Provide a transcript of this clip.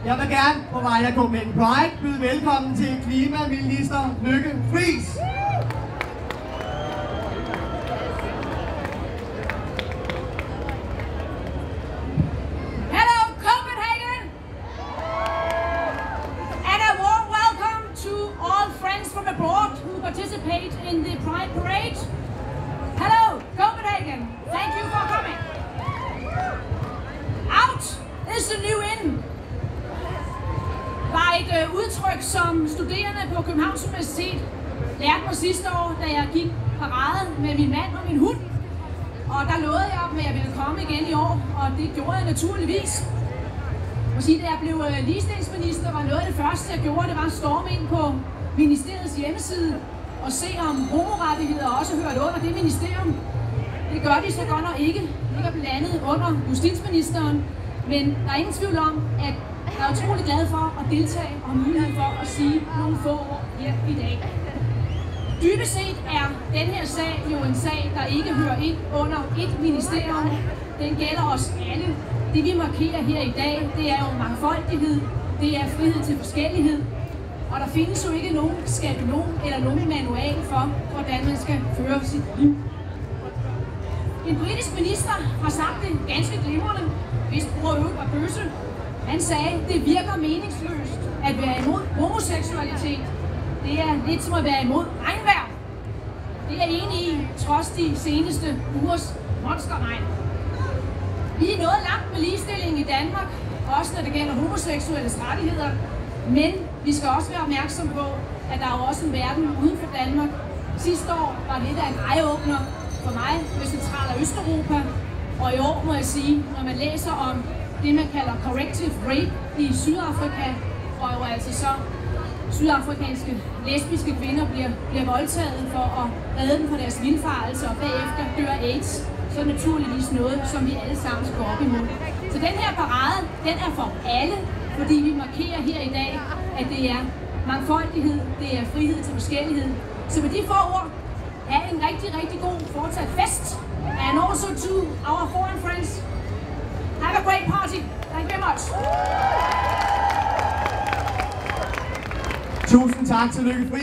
Jeg vil gerne på vegne af Copenhagen Pride byde velkommen til klimaminister Lykke Friis. Hello Copenhagen! And a warm welcome to all friends from abroad who participate in the Pride Parade. Hello Copenhagen! Thank you for coming. Out is the new in var et udtryk, som studerende på Københavns Universitet lærte mig sidste år, da jeg gik parade med min mand og min hund. Og der lovede jeg dem, at jeg ville komme igen i år, og det gjorde jeg naturligvis. Jeg må sige, da jeg blev ligestillingsminister, var noget af det første, jeg gjorde, det var at storme ind på ministeriets hjemmeside og se, om homorettigheder også hørte under det ministerium. Det gør de så godt nok ikke. Det ligger blandt andet under justitsministeren, men der er ingen tvivl om, at jeg er utrolig glad for at deltage og mulighed for at sige nogle få ord her i dag. Dybest set er den her sag jo en sag, der ikke hører ind under et ministerium. Den gælder os alle. Det vi markerer her i dag, det er jo mangfoldighed, det er frihed til forskellighed. Og der findes jo ikke nogen skabelon eller nogen manual for, hvordan man skal føre sit liv. En britisk minister har sagt det ganske glimrende, hvis bruger øvrigt var bøsse. Han sagde, det virker meningsløst at være imod homoseksualitet. Det er lidt som at være imod regnvejr. Det er jeg enig i, trods de seneste ugers monsterregn. Vi er nået langt med ligestilling i Danmark, også når det gælder homoseksuelles rettigheder. Men vi skal også være opmærksom på, at der er også en verden uden for Danmark. Sidste år var lidt af en eye-opener for mig med Central- og Østeuropa. Og i år må jeg sige, når man læser om det, man kalder corrective rape i Sydafrika, og jo altså så sydafrikanske lesbiske kvinder bliver voldtaget for at redde dem fra deres vildfarelse og bagefter dør AIDS, så er naturligvis noget, som vi alle sammen skal gå op imod. Så den her parade, den er for alle, fordi vi markerer her i dag, at det er mangfoldighed, det er frihed til forskellighed. Så med de få ord, have en rigtig, rigtig god fortsat fest. And also to our foreign friends, have a great party. Thank you very much. Tusind tak til Lykke Friis.